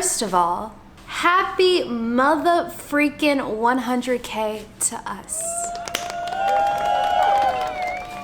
First of all, happy mother freaking 100K to us.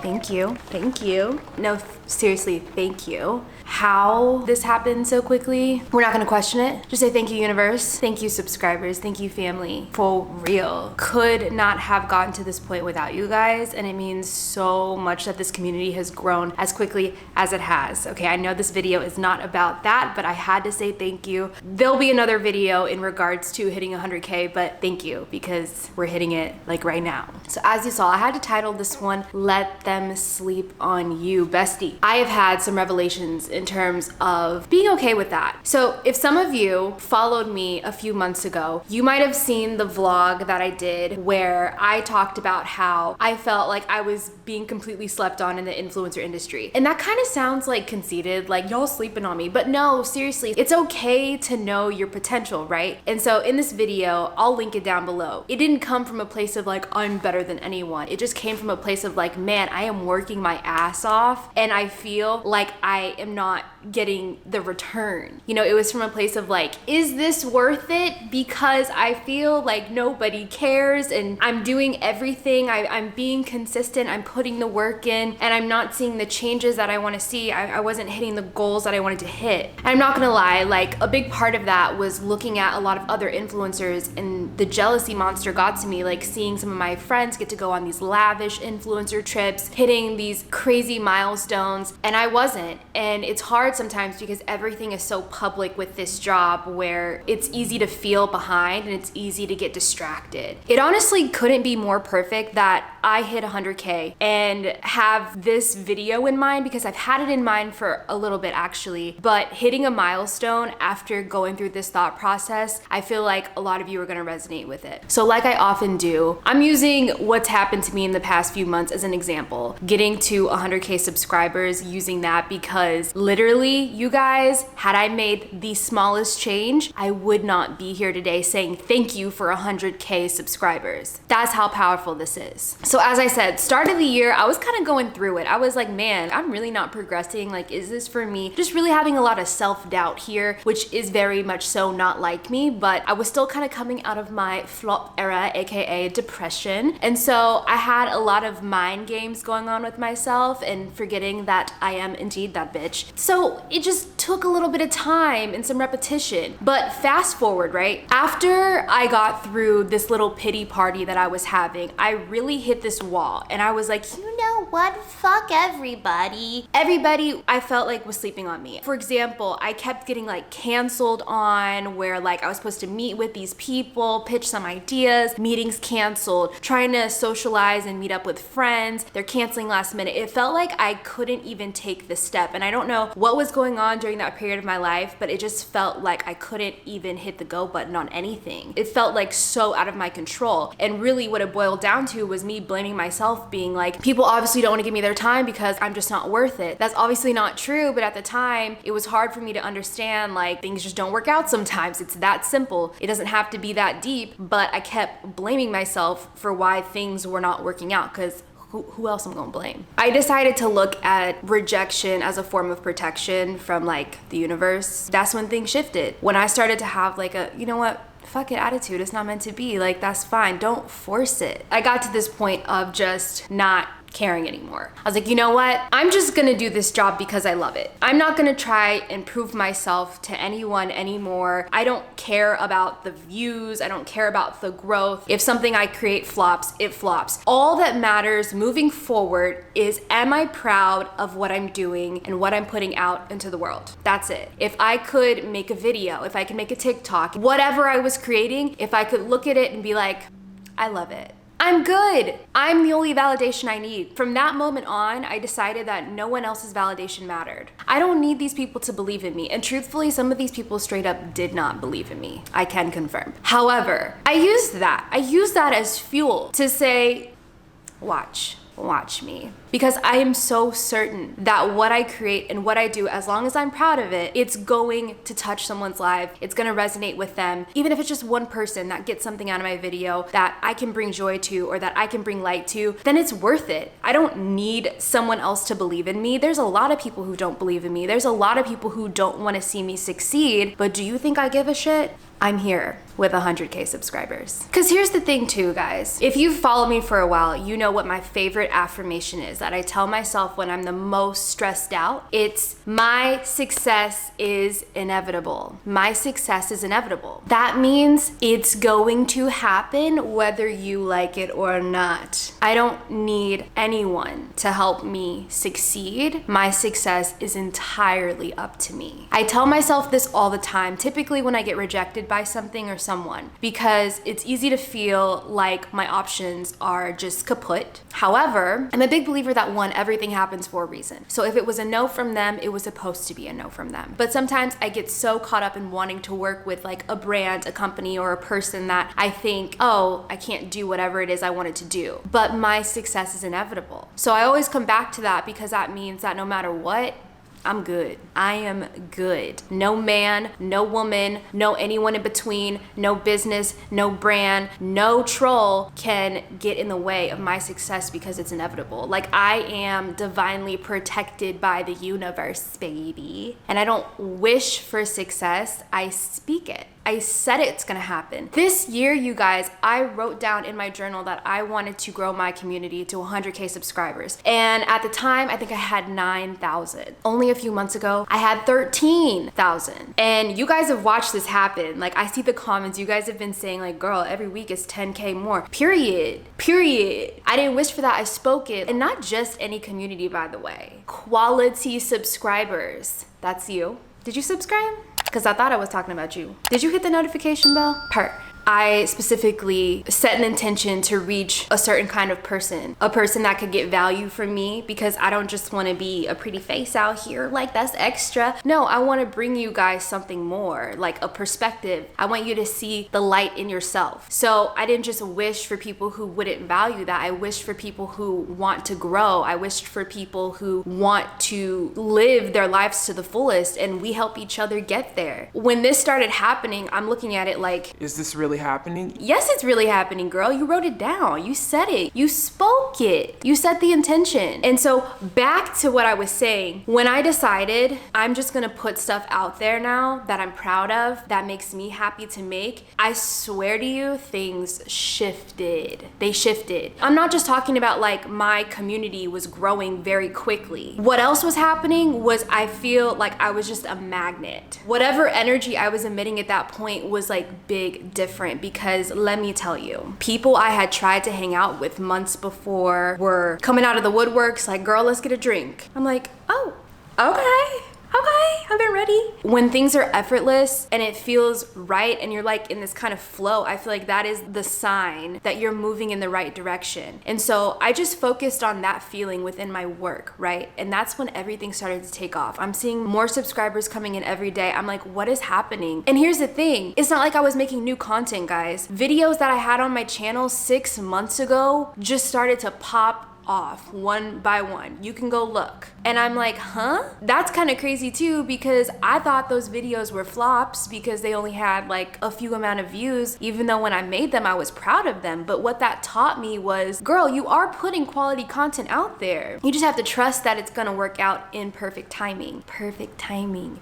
Thank you. Thank you. No, seriously, thank you. How this happened so quickly, we're not gonna question it. Just say thank you, universe. Thank you, subscribers. Thank you, family. For real. Could not have gotten to this point without you guys, and it means so much that this community has grown as quickly as it has. Okay, I know this video is not about that, but I had to say thank you. There'll be another video in regards to hitting 100K, but thank you, because we're hitting it like right now. So as you saw, I had to title this one, Let Them Sleep on You, Bestie. I have had some revelations in terms of being okay with that. So if some of you followed me a few months ago, you might have seen the vlog that I did where I talked about how I felt like I was being completely slept on in the influencer industry. And that kind of sounds like conceited, like y'all sleeping on me, but no, seriously, it's okay to know your potential, right? And so in this video, I'll link it down below. It didn't come from a place of like, I'm better than anyone. It just came from a place of like, man, I am working my ass off and I feel like I am not getting the return. You know, it was from a place of like, is this worth it? Because I feel like nobody cares and I'm doing everything. I'm being consistent. I'm putting the work in and I'm not seeing the changes that I want to see. I wasn't hitting the goals that I wanted to hit. And I'm not gonna lie, like a big part of that was looking at a lot of other influencers and the jealousy monster got to me, like seeing some of my friends get to go on these lavish influencer trips, hitting these crazy milestones, and I wasn't. And it's hard sometimes because everything is so public with this job where it's easy to feel behind and it's easy to get distracted. It honestly couldn't be more perfect that I hit 100K and have this video in mind, because I've had it in mind for a little bit actually, but hitting a milestone after going through this thought process, I feel like a lot of you are gonna resonate with it. So like I often do, I'm using what's happened to me in the past few months as an example, getting to 100K subscribers, using that because literally, you guys, had I made the smallest change, I would not be here today saying thank you for 100K subscribers. That's how powerful this is. So as I said, start of the year, I was kind of going through it. I was like, man, I'm really not progressing. Like, is this for me? Just really having a lot of self-doubt here, which is very much so not like me, but I was still kind of coming out of my flop era, AKA depression. And so I had a lot of mind games going on with myself and forgetting that I am indeed that bitch. So it just took a little bit of time and some repetition. But fast forward, right? After I got through this little pity party that I was having, I really hit this wall and I was like, you know what? Fuck everybody. Everybody I felt like was sleeping on me. For example, I kept getting like canceled on where like I was supposed to meet with these people, pitch some ideas, meetings canceled, trying to socialize and meet up with friends. They're canceling last minute. It felt like I couldn't even take the step. And I don't know what was going on during that period of my life, but it just felt like I couldn't even hit the go button on anything. It felt like so out of my control. And really what it boiled down to was me blaming myself, being like, people obviously don't want to give me their time because I'm just not worth it. That's obviously not true, but at the time, it was hard for me to understand like things just don't work out sometimes. It's that simple. It doesn't have to be that deep, but I kept blaming myself for why things were not working out, because who else am I gonna blame? I decided to look at rejection as a form of protection from like the universe. That's when things shifted. When I started to have like a, you know what? Fuck it attitude. It's not meant to be. Like, that's fine. Don't force it. I got to this point of just not caring anymore. I was like, you know what? I'm just gonna do this job because I love it. I'm not gonna try and prove myself to anyone anymore. I don't care about the views. I don't care about the growth. If something I create flops, it flops. All that matters moving forward is, am I proud of what I'm doing and what I'm putting out into the world? That's it. If I could make a video, if I could make a TikTok, whatever I was creating, if I could look at it and be like, I love it, I'm good. I'm the only validation I need. From that moment on, I decided that no one else's validation mattered. I don't need these people to believe in me. And truthfully, some of these people straight up did not believe in me. I can confirm. However, I used that as fuel to say, watch watch me. Because I am so certain that what I create and what I do, as long as I'm proud of it, it's going to touch someone's life. It's gonna resonate with them. Even if it's just one person that gets something out of my video that I can bring joy to or that I can bring light to, then it's worth it. I don't need someone else to believe in me. There's a lot of people who don't believe in me. There's a lot of people who don't wanna see me succeed, but do you think I give a shit? I'm here with 100K subscribers. Because here's the thing too, guys. If you've followed me for a while, you know what my favorite affirmation is that I tell myself when I'm the most stressed out. It's my success is inevitable. My success is inevitable. That means it's going to happen whether you like it or not. I don't need anyone to help me succeed. My success is entirely up to me. I tell myself this all the time, typically when I get rejected by something or someone, because it's easy to feel like my options are just kaput. However, I'm a big believer that one, everything happens for a reason. So if it was a no from them, it was supposed to be a no from them. But sometimes I get so caught up in wanting to work with like a brand, a company, or a person that I think, oh, I can't do whatever it is I wanted to do. But my success is inevitable. So I always come back to that because that means that no matter what, I'm good. I am good. No man, no woman, no anyone in between, no business, no brand, no troll can get in the way of my success because it's inevitable. Like, I am divinely protected by the universe, baby. And I don't wish for success, I speak it. I said it's gonna happen. This year, you guys, I wrote down in my journal that I wanted to grow my community to 100K subscribers. And at the time, I think I had 9,000. Only a few months ago, I had 13,000. And you guys have watched this happen. Like, I see the comments, you guys have been saying like, girl, every week is 10K more. Period. I didn't wish for that, I spoke it. And not just any community, by the way. Quality subscribers. That's you. Did you subscribe? Because I thought I was talking about you. Did you hit the notification bell? I specifically set an intention to reach a certain kind of person, a person that could get value from me, because I don't just want to be a pretty face out here, like that's extra. No, I want to bring you guys something more, like a perspective. I want you to see the light in yourself. So I didn't just wish for people who wouldn't value that. I wished for people who want to grow. I wished for people who want to live their lives to the fullest, and we help each other get there. When this started happening, I'm looking at it like, is this really happening? Yes, it's really happening, girl. You wrote it down. You said it. You spoke it. You set the intention. And so back to what I was saying, when I decided I'm just gonna put stuff out there now that I'm proud of, that makes me happy to make, I swear to you, things shifted. They shifted. I'm not just talking about like my community was growing very quickly. What else was happening was I feel like I was just a magnet. Whatever energy I was emitting at that point was like big different, because let me tell you, people I had tried to hang out with months before were coming out of the woodworks like, girl, let's get a drink. I'm like, oh, okay, I've been ready. When things are effortless and it feels right and you're like in this kind of flow, I feel like that is the sign that you're moving in the right direction. And so I just focused on that feeling within my work, right? And that's when everything started to take off. I'm seeing more subscribers coming in every day. I'm like, what is happening? And here's the thing, it's not like I was making new content, guys. Videos that I had on my channel 6 months ago just started to pop off one by one. You can go look. And I'm like, huh? That's kind of crazy too, because I thought those videos were flops because they only had like a few amount of views, even though when I made them, I was proud of them. But what that taught me was, girl, you are putting quality content out there. You just have to trust that it's gonna work out in perfect timing. Perfect timing.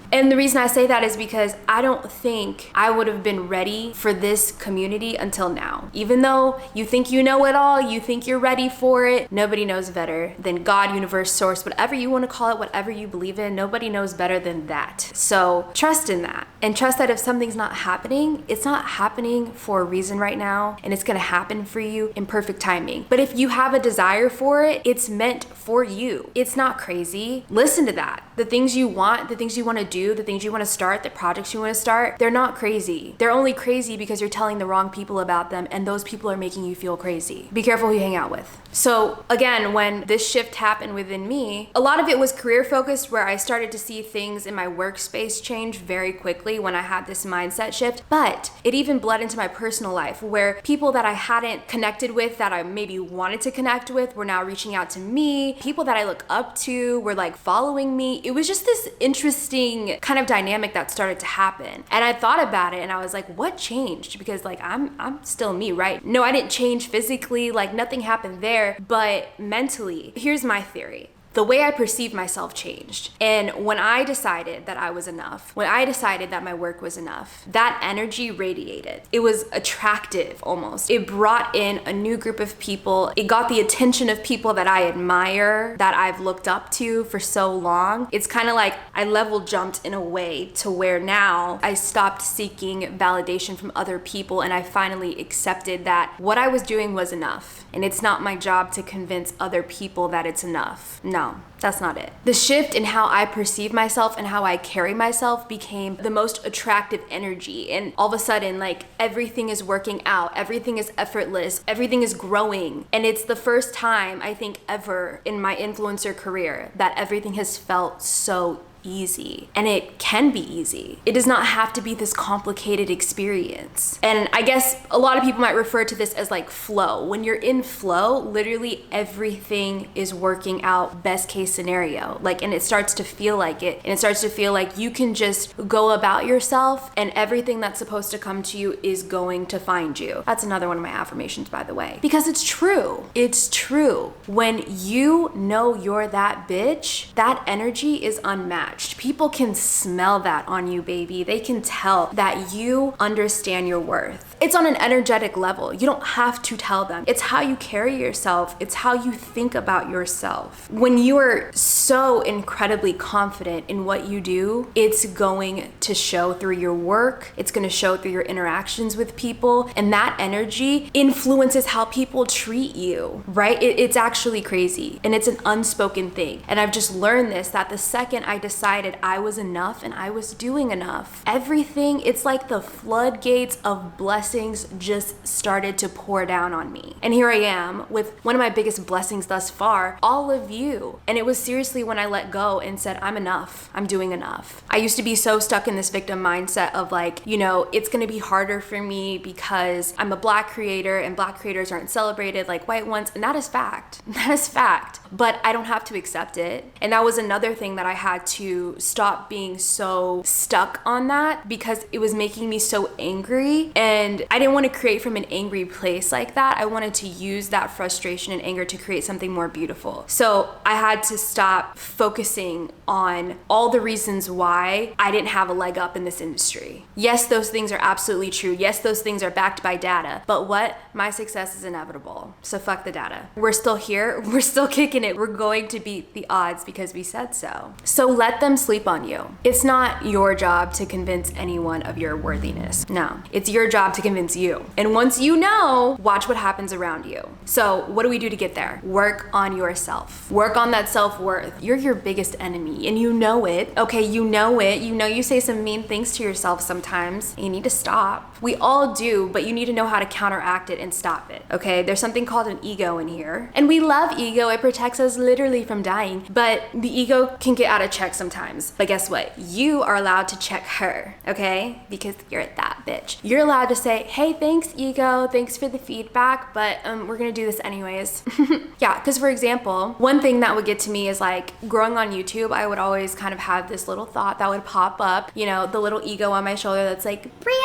And the reason I say that is because I don't think I would have been ready for this community until now. Even though you think you know it all, you think you're ready for it, nobody knows better than God, universe, source, whatever you want to call it, whatever you believe in, nobody knows better than that. So trust in that, and trust that if something's not happening, it's not happening for a reason right now, and it's gonna happen for you in perfect timing. But if you have a desire for it, it's meant for you. It's not crazy. Listen to that. The things you want want, the things you want to do, the things you want to start, the projects you want to start, they're not crazy. They're only crazy because you're telling the wrong people about them, and those people are making you feel crazy. Be careful who you hang out with. So again, when this shift happened within me, a lot of it was career focused, where I started to see things in my workspace change very quickly when I had this mindset shift. But it even bled into my personal life, where people that I hadn't connected with, that I maybe wanted to connect with, were now reaching out to me. People that I look up to were like following me. It was just this interesting kind of dynamic that started to happen. And I thought about it and I was like, what changed? Because like I'm still me, right? No, I didn't change physically, like nothing happened there, but mentally. Here's my theory. The way I perceived myself changed. And when I decided that I was enough, when I decided that my work was enough, that energy radiated. It was attractive almost. It brought in a new group of people. It got the attention of people that I admire, that I've looked up to for so long. It's kind of like I level jumped in a way to where now I stopped seeking validation from other people, and I finally accepted that what I was doing was enough. And it's not my job to convince other people that it's enough. No, that's not it. The shift in how I perceive myself and how I carry myself became the most attractive energy. And all of a sudden, like everything is working out, everything is effortless, everything is growing. And it's the first time I think ever in my influencer career that everything has felt so easy. And it can be easy. It does not have to be this complicated experience. And I guess a lot of people might refer to this as like flow. When you're in flow, literally everything is working out best case scenario. Like, and it starts to feel like it. And it starts to feel like you can just go about yourself and everything that's supposed to come to you is going to find you. That's another one of my affirmations, by the way, because it's true. It's true. When you know you're that bitch, that energy is unmatched. People can smell that on you, baby. They can tell that you understand your worth. It's on an energetic level. You don't have to tell them. It's how you carry yourself. It's how you think about yourself. When you are so incredibly confident in what you do, it's going to show through your work. It's going to show through your interactions with people. And that energy influences how people treat you, right? It's actually crazy. And it's an unspoken thing. And I've just learned this, that the second I decided I was enough and I was doing enough, everything, it's like the floodgates of blessings just started to pour down on me. And here I am with one of my biggest blessings thus far, all of you. And it was seriously when I let go and said, I'm enough. I'm doing enough. I used to be so stuck in this victim mindset of like, you know, it's gonna be harder for me because I'm a Black creator and Black creators aren't celebrated like white ones. And that is fact. That is fact. But I don't have to accept it. And that was another thing that I had to stop being so stuck on that, because it was making me so angry. And I didn't want to create from an angry place like that. I wanted to use that frustration and anger to create something more beautiful. So I had to stop focusing on all the reasons why I didn't have a leg up in this industry. Yes, those things are absolutely true. Yes, those things are backed by data. But what? My success is inevitable. So fuck the data. We're still here. We're still kicking it. We're going to beat the odds because we said so. So let them sleep on you. It's not your job to convince anyone of your worthiness. No, it's your job to convince you. And once you know, watch what happens around you. So what do we do to get there? Work on yourself. Work on that self-worth. You're your biggest enemy and you know it. Okay, you know it. You know you say some mean things to yourself sometimes. You need to stop. We all do, but you need to know how to counteract it and stop it. Okay, there's something called an ego in here. And we love ego. It protects us literally from dying, but the ego can get out of check sometimes. But guess what? You are allowed to check her, okay? Because you're that bitch. You're allowed to say, hey, thanks ego, thanks for the feedback, but we're gonna do this anyways. Yeah, because for example, one thing that would get to me is like growing on YouTube, I would always kind of have this little thought that would pop up, you know, the little ego on my shoulder that's like, Bria,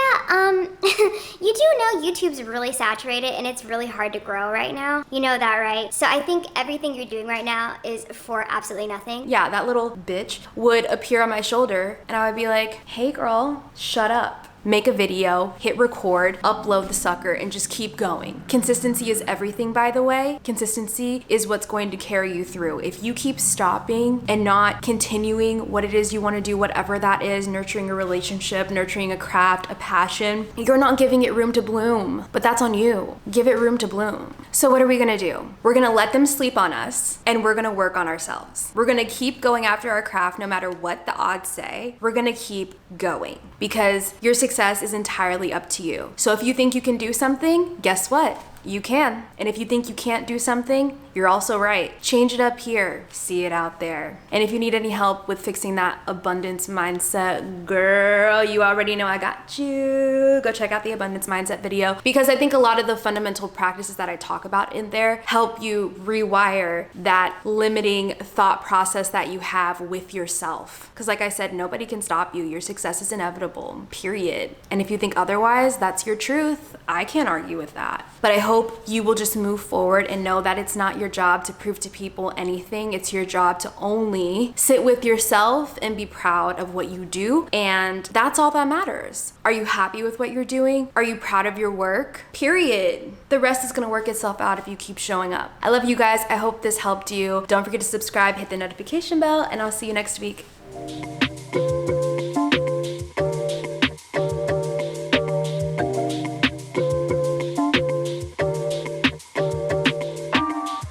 you do know YouTube's really saturated and it's really hard to grow right now. You know that, right? So I think everything you're doing right now is for absolutely nothing. Yeah, that little bitch would appear on my shoulder and I would be like, hey girl, shut up. Make a video, hit record, upload the sucker, and just keep going. Consistency is everything, by the way. Consistency is what's going to carry you through. If you keep stopping and not continuing what it is you want to do, whatever that is, nurturing a relationship, nurturing a craft, a passion, you're not giving it room to bloom. But that's on you. Give it room to bloom. So what are we gonna do? We're gonna let them sleep on us, and we're gonna work on ourselves. We're gonna keep going after our craft no matter what the odds say. We're gonna keep going because your success is entirely up to you. So if you think you can do something, guess what? You can. And if you think you can't do something, you're also right. Change it up here, see it out there. And if you need any help with fixing that abundance mindset, girl, you already know I got you. Go check out the abundance mindset video because I think a lot of the fundamental practices that I talk about in there help you rewire that limiting thought process that you have with yourself. Because like I said, nobody can stop you. Your success is inevitable, period. And if you think otherwise, that's your truth. I can't argue with that. But I hope you will just move forward and know that it's not your job to prove to people anything. It's your job to only sit with yourself and be proud of what you do. And that's all that matters. Are you happy with what you're doing? Are you proud of your work? Period. The rest is gonna work itself out if you keep showing up. I love you guys. I hope this helped you. Don't forget to subscribe, hit the notification bell, and I'll see you next week.